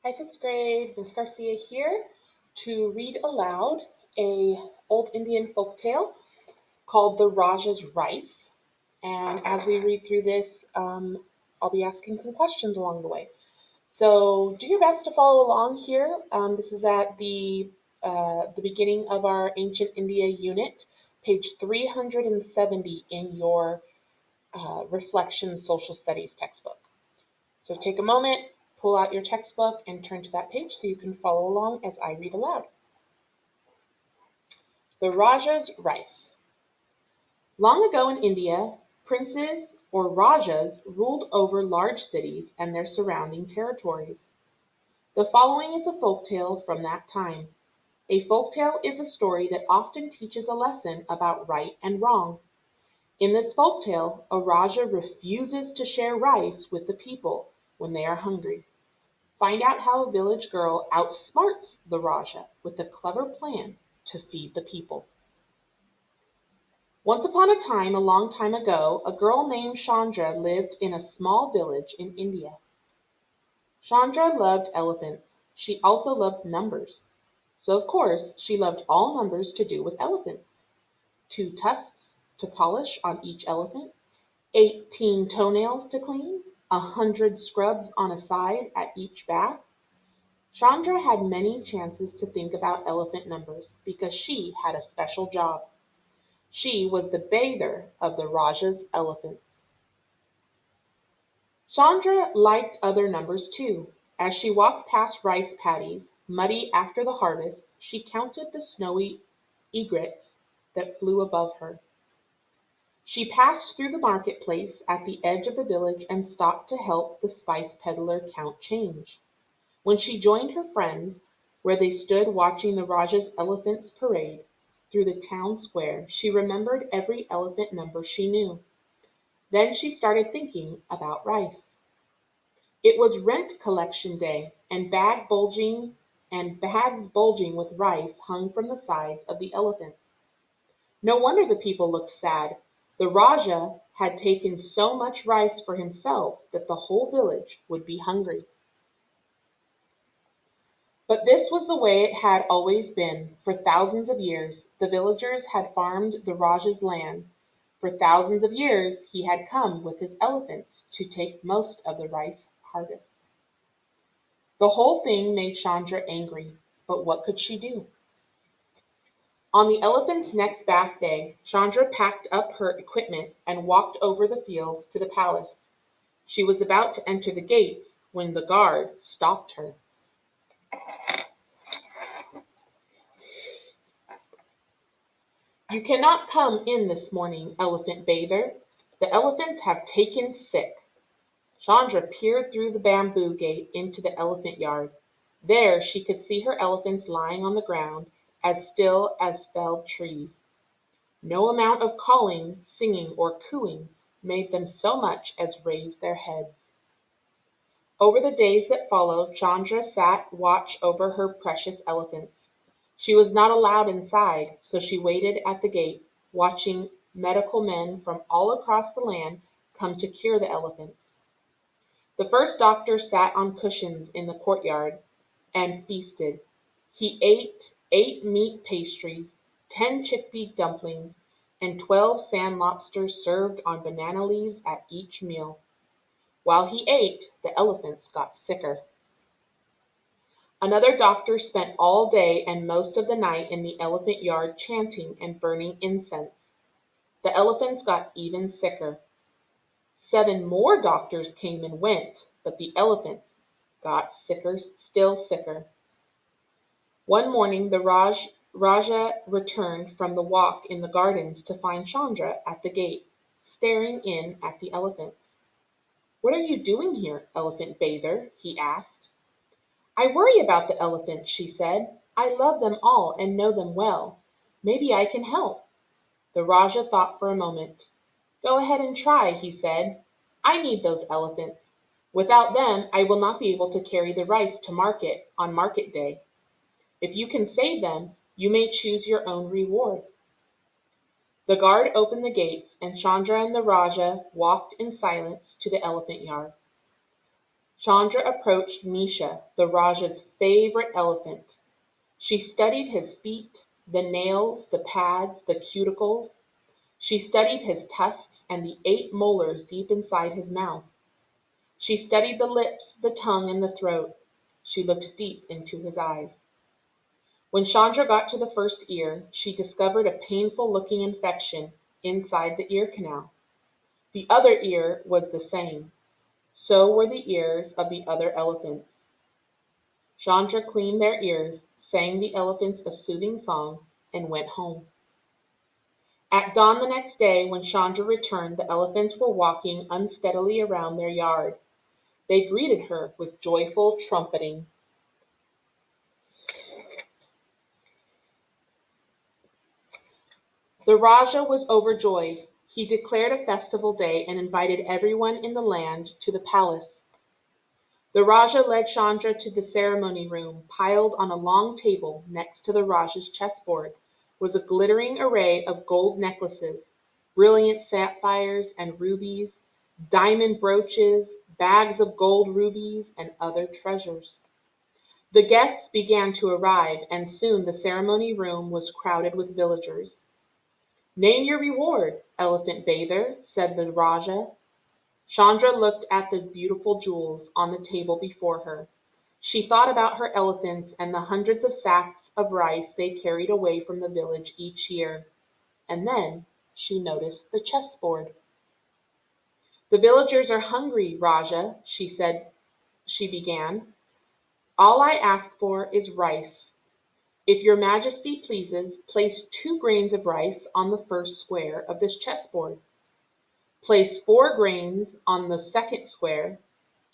Hi, sixth grade. Ms. Garcia here to read aloud a old Indian folk tale called The Rajah's Rice. And as we read through this, I'll be asking some questions along the way. So do your best to follow along here. This is at the beginning of our Ancient India unit, page 370 in your Reflection Social Studies textbook. So take a moment, pull out your textbook, and turn to that page so you can follow along as I read aloud. The Rajah's Rice. Long ago in India, princes or Rajas ruled over large cities and their surrounding territories. The following is a folktale from that time. A folktale is a story that often teaches a lesson about right and wrong. In this folktale, a Raja refuses to share rice with the people when they are hungry. Find out how a village girl outsmarts the Rajah with a clever plan to feed the people. Once upon a time, a long time ago, a girl named Chandra lived in a small village in India. Chandra loved elephants. She also loved numbers. So, of course, she loved all numbers to do with elephants. 2 tusks to polish on each elephant, 18 toenails to clean, 100 scrubs on a side at each bath. Chandra had many chances to think about elephant numbers because she had a special job. She was the bather of the Rajah's elephants. Chandra liked other numbers too. As she walked past rice paddies, muddy after the harvest, she counted the snowy egrets that flew above her. She passed through the marketplace at the edge of the village and stopped to help the spice peddler count change. When she joined her friends, where they stood watching the Rajah's elephants parade through the town square, she remembered every elephant number she knew. Then she started thinking about rice. It was rent collection day, and bags bulging with rice hung from the sides of the elephants. No wonder the people looked sad. The Rajah had taken so much rice for himself that the whole village would be hungry. But this was the way it had always been. For thousands of years, the villagers had farmed the Rajah's land. For thousands of years, he had come with his elephants to take most of the rice harvest. The whole thing made Chandra angry, but what could she do? On the elephant's next bath day, Chandra packed up her equipment and walked over the fields to the palace. She was about to enter the gates when the guard stopped her. You cannot come in this morning, elephant bather. The elephants have taken sick. Chandra peered through the bamboo gate into the elephant yard. There she could see her elephants lying on the ground, as still as felled trees. No amount of calling, singing, or cooing made them so much as raise their heads. Over the days that followed, Chandra sat watch over her precious elephants. She was not allowed inside, so she waited at the gate, watching medical men from all across the land come to cure the elephants. The first doctor sat on cushions in the courtyard and feasted. He ate 8 meat pastries, 10 chickpea dumplings, and 12 sand lobsters served on banana leaves at each meal. While he ate, the elephants got sicker. Another doctor spent all day and most of the night in the elephant yard chanting and burning incense. The elephants got even sicker. 7 more doctors came and went, but the elephants got sicker, still sicker. One morning the Rajah returned from the walk in the gardens to find Chandra at the gate, staring in at the elephants. "What are you doing here, elephant bather?" he asked. "I worry about the elephants," she said. "I love them all and know them well. Maybe I can help." The Rajah thought for a moment. "Go ahead and try," he said. "I need those elephants. Without them, I will not be able to carry the rice to market on market day. If you can save them, you may choose your own reward." The guard opened the gates, and Chandra and the Rajah walked in silence to the elephant yard. Chandra approached Misha, the Rajah's favorite elephant. She studied his feet, the nails, the pads, the cuticles. She studied his tusks and the 8 molars deep inside his mouth. She studied the lips, the tongue, and the throat. She looked deep into his eyes. When Chandra got to the first ear, she discovered a painful-looking infection inside the ear canal. The other ear was the same. So were the ears of the other elephants. Chandra cleaned their ears, sang the elephants a soothing song, and went home. At dawn the next day, when Chandra returned, the elephants were walking unsteadily around their yard. They greeted her with joyful trumpeting. The Rajah was overjoyed. He declared a festival day and invited everyone in the land to the palace. The Rajah led Chandra to the ceremony room. Piled on a long table next to the Rajah's chessboard was a glittering array of gold necklaces, brilliant sapphires and rubies, diamond brooches, bags of gold rubies, and other treasures. The guests began to arrive, and soon the ceremony room was crowded with villagers. "Name your reward, Elephant Bather," said the Rajah. Chandra looked at the beautiful jewels on the table before her. She thought about her elephants and the hundreds of sacks of rice they carried away from the village each year. And then she noticed the chessboard. "The villagers are hungry, Rajah," she began. "All I ask for is rice. If your Majesty pleases, place 2 grains of rice on the first square of this chessboard. Place 4 grains on the second square,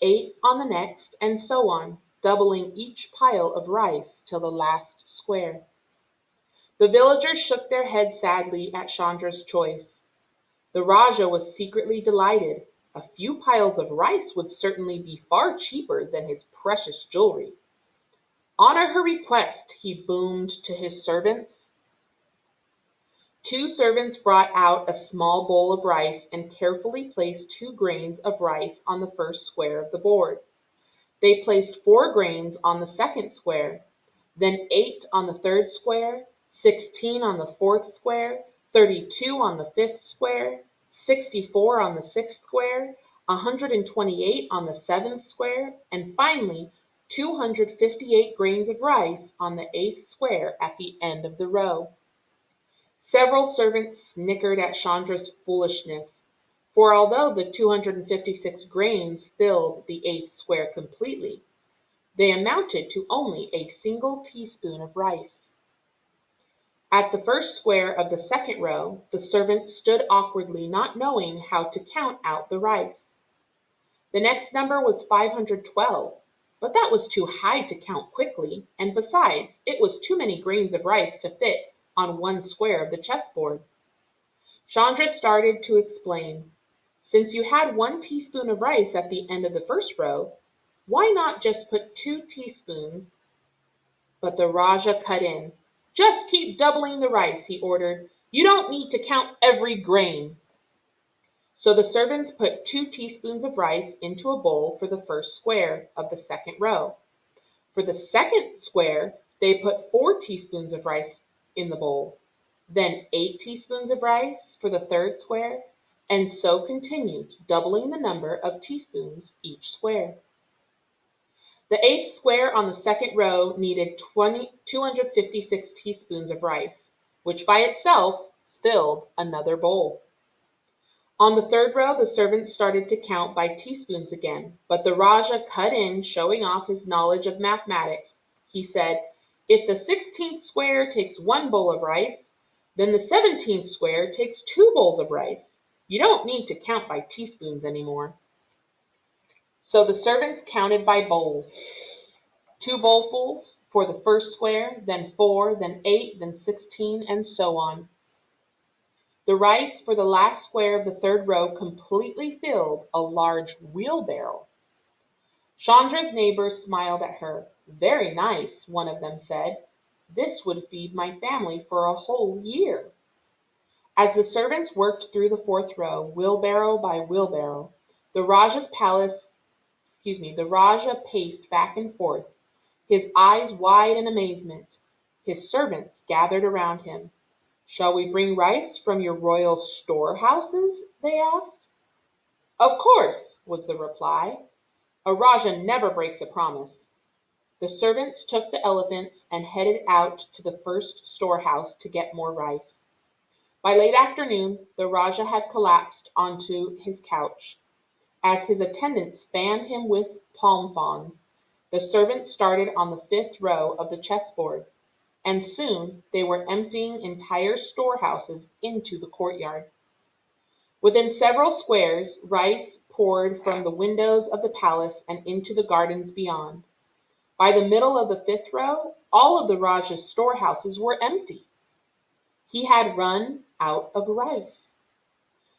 8 on the next, and so on, doubling each pile of rice till the last square." The villagers shook their heads sadly at Chandra's choice. The Rajah was secretly delighted. A few piles of rice would certainly be far cheaper than his precious jewelry. "Honor her request," he boomed to his servants. 2 servants brought out a small bowl of rice and carefully placed 2 grains of rice on the first square of the board. They placed 4 grains on the second square, then 8 on the third square, 16 on the fourth square, 32 on the fifth square, 64 on the sixth square, 128 on the seventh square, and finally 258 grains of rice on the eighth square at the end of the row. Several servants snickered at Chandra's foolishness, for although the 256 grains filled the eighth square completely, they amounted to only a single teaspoon of rice. At the first square of the second row, the servant stood awkwardly, not knowing how to count out the rice. The next number was 512, but that was too high to count quickly, and besides, it was too many grains of rice to fit on one square of the chessboard. Chandra started to explain. "Since you had 1 teaspoon of rice at the end of the first row, why not just put 2 teaspoons?" But the Rajah cut in. "Just keep doubling the rice," he ordered. "You don't need to count every grain." So the servants put 2 teaspoons of rice into a bowl for the first square of the second row. For the second square, they put 4 teaspoons of rice in the bowl, then 8 teaspoons of rice for the third square, and so continued, doubling the number of teaspoons each square. The eighth square on the second row needed 256 teaspoons of rice, which by itself filled another bowl. On the third row, the servants started to count by teaspoons again, but the Rajah cut in, showing off his knowledge of mathematics. He said, "If the 16th square takes 1 bowl of rice, then the 17th square takes 2 bowls of rice. You don't need to count by teaspoons anymore." So the servants counted by bowls. 2 bowlfuls for the first square, then 4, then 8, then 16, and so on. The rice for the last square of the third row completely filled a large wheelbarrow. Chandra's neighbors smiled at her. "Very nice," one of them said. "This would feed my family for a whole year." As the servants worked through the fourth row, wheelbarrow by wheelbarrow, the Rajah's palace the Rajah paced back and forth, his eyes wide in amazement. His servants gathered around him. "Shall we bring rice from your royal storehouses?" they asked. "Of course," was the reply. "A Rajah never breaks a promise." The servants took the elephants and headed out to the first storehouse to get more rice. By late afternoon, the Rajah had collapsed onto his couch. As his attendants fanned him with palm fronds, the servants started on the fifth row of the chessboard, and soon they were emptying entire storehouses into the courtyard. Within several squares, rice poured from the windows of the palace and into the gardens beyond. By the middle of the fifth row, all of the Rajah's storehouses were empty. He had run out of rice.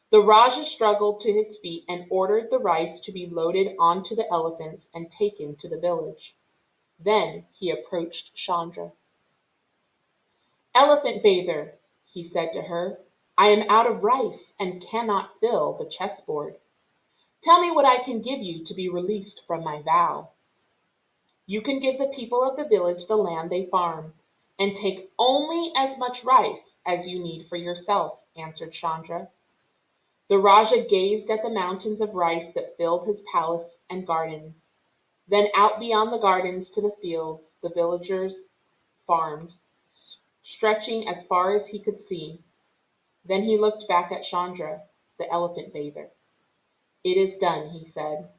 The Rajah struggled to his feet and ordered the rice to be loaded onto the elephants and taken to the village. Then he approached Chandra. "Elephant bather," he said to her, "I am out of rice and cannot fill the chessboard. Tell me what I can give you to be released from my vow." "You can give the people of the village the land they farm, and take only as much rice as you need for yourself," answered Chandra. The Rajah gazed at the mountains of rice that filled his palace and gardens. Then out beyond the gardens to the fields the villagers farmed, stretching as far as he could see. Then he looked back at Chandra, the elephant bather. "It is done," he said.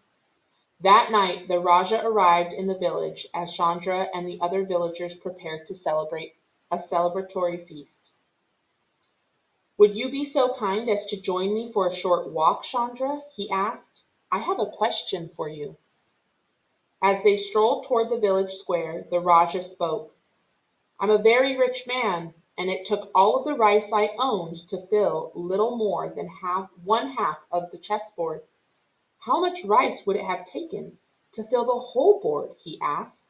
That night the Rajah arrived in the village as Chandra and the other villagers prepared to celebrate a celebratory feast. "Would you be so kind as to join me for a short walk, Chandra?" he asked. "I have a question for you." As they strolled toward the village square, the Rajah spoke. "I'm a very rich man, and it took all of the rice I owned to fill little more than one half of the chessboard. How much rice would it have taken to fill the whole board?" he asked.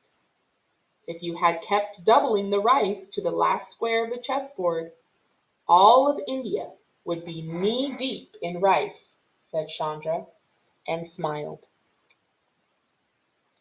"If you had kept doubling the rice to the last square of the chessboard, all of India would be knee deep in rice," said Chandra, and smiled.